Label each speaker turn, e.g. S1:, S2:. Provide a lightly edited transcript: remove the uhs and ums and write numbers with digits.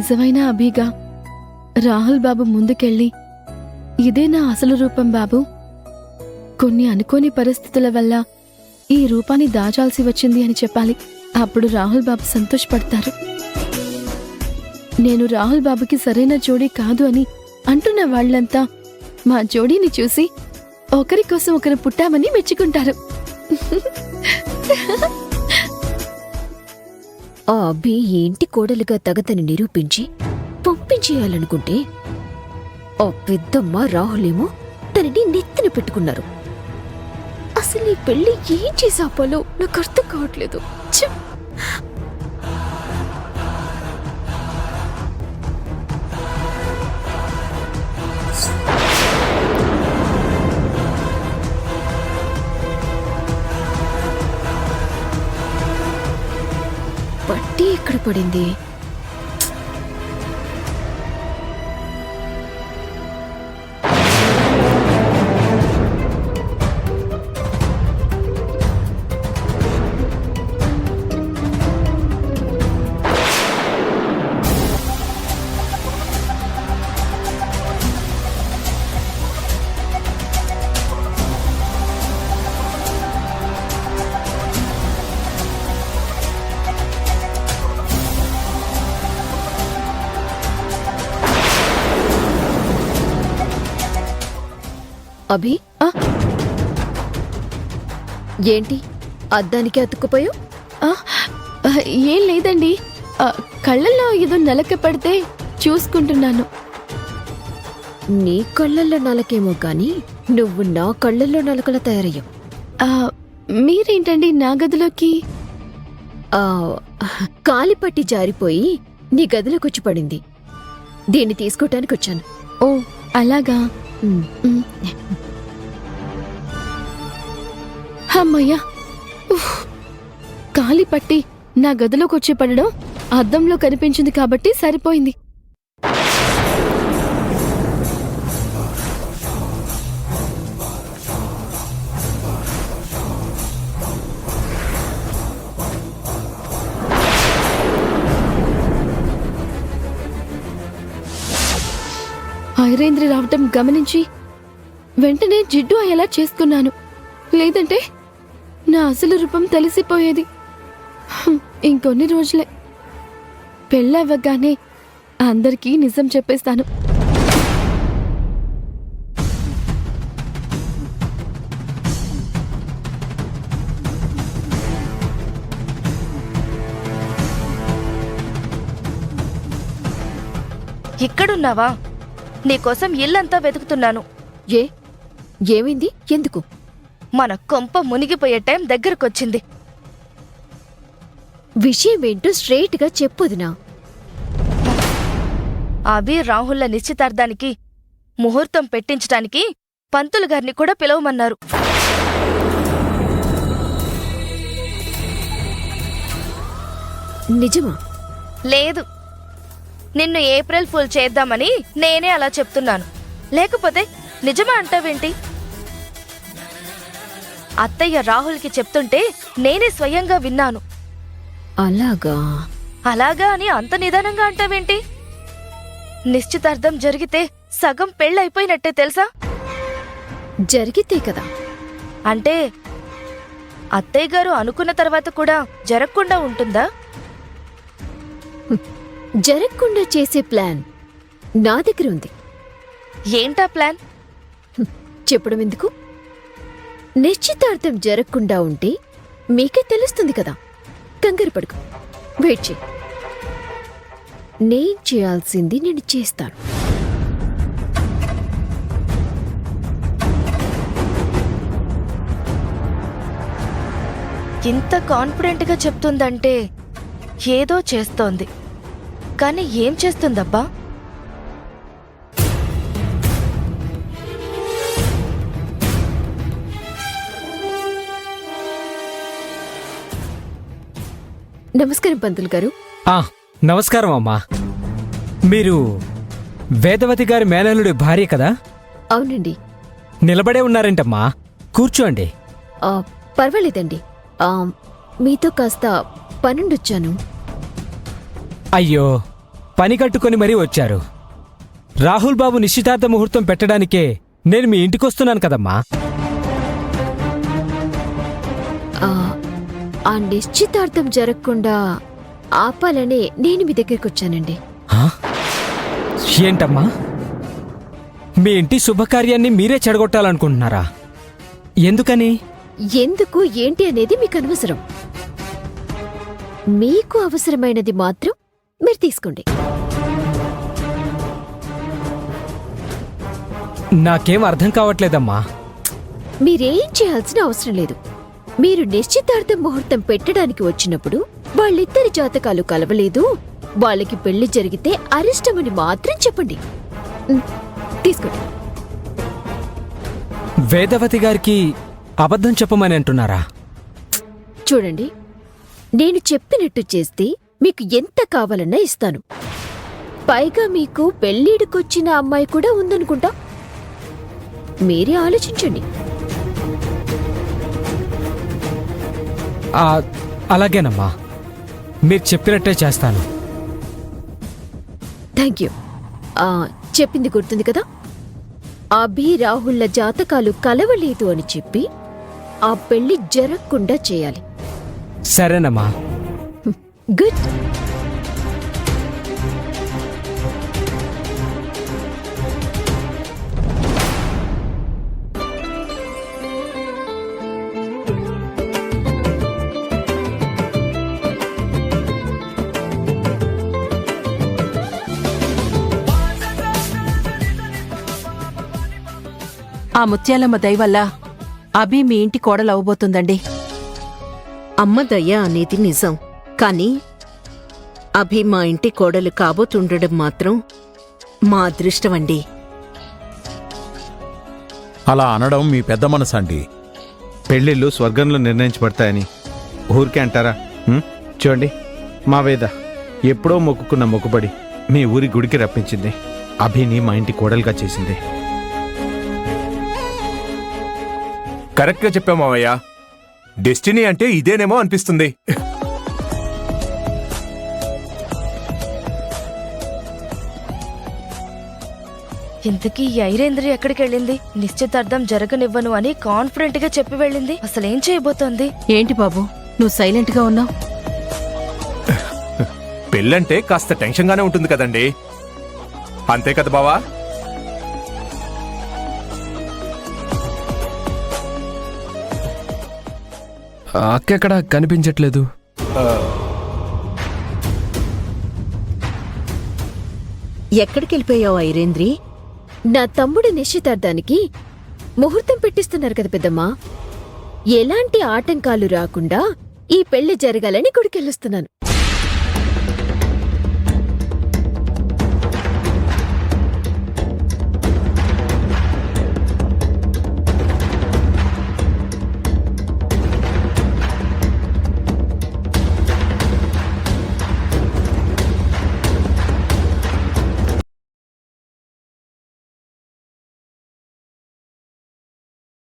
S1: నిజమైన అభిగా రాహుల్ బాబు ముందుకెళ్ళి, ఇదే నా అసలు రూపం బాబు, కొన్ని అనుకోని పరిస్థితుల వల్ల ఈ రూపాన్ని దాచాల్సి వచ్చింది అని చెప్పాలి. అప్పుడు రాహుల్ బాబు సంతోషపడతారు. నేను రాహుల్ బాబుకి సరైన జోడీ కాదు అని అంటున్న వాళ్ళంతా మా జోడీని చూసి ఒకరి కోసం ఒకరు పుట్టామని మెచ్చుకుంటారు.
S2: ఆ అభి ఏంటి కోడలుగా తగదని నిరూపించి పంపించేయాలనుకుంటే ఆ పెద్దమ్మ రాహులేమో తనని నెత్తిన పెట్టుకున్నారు. అసలు ఈ పెళ్లి ఏం చేసి ఆపాలో నాకు అర్థం కావట్లేదు. పట్టి ఎక్కడ పడింది? అభి, ఏంటి అద్దానికి అతుక్కుపోయావు?
S1: ఏం లేదండి, కళ్ళల్లో ఏదో నలక పడితే చూసుకుంటున్నాను.
S2: నీ కళ్ళల్లో నలకేమో కాని నువ్వు నా కళ్ళల్లో నలకలా తయారయ్యావు.
S1: మీరేంటండి నా గదిలోకి?
S2: కాలిపట్టి జారిపోయి నీ గదిలోకొచ్చి పడింది. దీన్ని తీసుకోటానికి వచ్చాను.
S1: ఓ అలాగా. అమ్మయ్యా, కాలి పట్టి నా గదిలోకి వచ్చి పడడం అద్దంలో కనిపించింది కాబట్టి సరిపోయింది. ఐరేంద్రి రావటం గమనించి వెంటనే జిడ్డు అయ్యేలా చేసుకున్నాను. లేదంటే నా అసలు రూపం తెలిసిపోయేది. ఇంకొన్ని రోజులే, పెళ్ళవ్వగానే అందరికీ నిజం చెప్పేస్తాను.
S3: ఇక్కడున్నావా? నీకోసం ఇల్లంతా వెతుకుతున్నాను.
S2: ఏమైంది? ఎందుకు?
S3: మన కొంప మునిగిపోయే టైం దగ్గరకొచ్చింది.
S2: విషయమేంటో స్ట్రెయిట్ గా చెప్పొదినా.
S3: అభి రాహుల్ల నిశ్చితార్థానికి ముహూర్తం పెట్టించటానికి పంతులు గారిని కూడా పిలవమన్నారు.
S2: నిజమా?
S3: లేదు, నిన్ను ఏప్రిల్ ఫుల్ చేద్దామని నేనే అలా చెప్తున్నాను. లేకపోతే నిజమా అంటావేంటి? అత్తయ్య రాహుల్కి చెప్తుంటే నేనే స్వయంగా విన్నాను.
S2: అలాగా?
S3: అలాగా అని అంత నిదానంగా అంటావేంటి? నిశ్చితార్థం జరిగితే సగం పెళ్ళైపోయినట్టే తెలుసా?
S2: జరిగితే కదా.
S3: అంటే అత్తయ్య గారు అనుకున్న తర్వాత కూడా జరగకుండా ఉంటుందా?
S2: జరగకుండా చేసే ప్లాన్ నా దగ్గర ఉంది.
S3: ఏంటా ప్లాన్?
S2: చెప్పడం ఎందుకు? నిశ్చితార్థం జరగకుండా ఉంటే మీకే తెలుస్తుంది కదా. కంగారు పడుకు, వెయిట్ చేయి. నేను చేయాల్సింది నేను చేస్తాను.
S3: ఇంత కాన్ఫిడెంట్గా చెప్తుందంటే ఏదో చేస్తోంది. కానీ ఏం చేస్తుందబ్బా?
S2: నమస్కారం పంతులు గారు.
S4: నమస్కారం అమ్మా. మీరు వేదవతి గారి మేనల్లుడి భార్య కదా?
S2: అవునండి.
S4: నిలబడే ఉన్నారేంటమ్మా? కూర్చోండి.
S2: పర్వాలేదండి, మీతో కాస్త పనుండొచ్చాను.
S4: అయ్యో పని కట్టుకొని మరీ వచ్చారు. రాహుల్ బాబు నిశ్చితార్థ ముహూర్తం పెట్టడానికే నేను మీ ఇంటికొస్తున్నాను కదమ్మా.
S2: ఆ నిశ్చితార్థం జరగకుండా ఆపాలనే నేను మీ దగ్గరికి వచ్చానండి.
S4: హా? ఏంటమ్మా, మీ ఇంటి శుభకార్యాన్ని మీరే చెడగొట్టాలనుకుంటున్నారా? ఎందుకని?
S2: ఎందుకు ఏంటి అనేది మీకు అనవసరం. మీకు అవసరమైనది మాత్రం మీరు తీసుకోండి.
S4: నాకేం అర్థం కావట్లేదమ్మా.
S2: మీరేం చేయాల్సిన అవసరం లేదు. మీరు నిశ్చితార్థం ముహూర్తం పెట్టడానికి వచ్చినప్పుడు వాళ్ళిద్దరి జాతకాలు కలవలేదు, వాళ్ళకి పెళ్లి జరిగితే అరిష్టమని మాత్రం చెప్పండి. తీసుకోండి.
S4: వేదవతి గారికి అబద్ధం చెప్పమని అంటున్నారా?
S2: చూడండి, నేను చెప్పినట్టు చేస్తే మీకు ఎంత కావాలన్నా ఇస్తాను. పైగా మీకు పెళ్ళిడికొచ్చిన అమ్మాయి కూడా ఉందనుకుంటా. మీరే ఆలోచించండి.
S4: అలాగేనమ్మా, మీరు చెప్పినట్టే చేస్తాను.
S2: Thank you. చెప్పింది గుర్తుంది కదా? అభి రాహుల్ల జాతకాలు కలవలేదు అని చెప్పి ఆ పెళ్లి జరగకుండా చేయాలి.
S4: సరేనమ్మా.
S2: గుడ్.
S5: ఆ ముత్యాలమ్మ దయ వల్ల అభి మీ ఇంటి కోడలవబోతుందండి.
S6: అమ్మ దయ అనేది నిజం, కాని అభి మా ఇంటి కోడలు కాబోతుండడం మాత్రం మా అదృష్టమండి.
S7: అలా అనడం మీ పెద్ద మనసండి.
S8: పెళ్ళిళ్ళు స్వర్గంలో నిర్ణయించబడతాయని ఊరికే అంటారా? చూడండి, మా వేద ఎప్పుడో మొక్కుకున్న మొక్కుబడి మీ ఊరి గుడికి రప్పించింది. అభిని మా ఇంటి కోడలుగా చేసింది.
S7: కరెక్ట్గా చెప్పామావయ్యా. డెస్టినీ అంటే ఇదేనేమో అనిపిస్తుంది.
S3: ఇంతకీ ఈ ఐరేంద్రి ఎక్కడికి వెళ్ళింది? నిశ్చితార్థం జరగనివ్వను అని కాన్ఫిడెంట్ గా చెప్పి వెళ్ళింది. అసలేం చేయబోతోంది?
S5: ఏంటి బాబు నువ్వు సైలెంట్ గా ఉన్నావు?
S7: పెళ్ళంటే కాస్త టెన్షన్గానే ఉంటుంది కదండి. అంతే కదా బావా?
S9: అక్కెక్కడ కనిపించట్లేదు.
S6: ఎక్కడికెళ్ళిపోయావు ఐరేంద్రి?
S2: నా తమ్ముడు నిశ్చితార్థానికి ముహూర్తం పెట్టిస్తున్నారు కదా పెద్దమ్మా. ఎలాంటి ఆటంకాలు రాకుండా ఈ పెళ్లి జరగాలని గుడికెళ్ళొస్తున్నాను.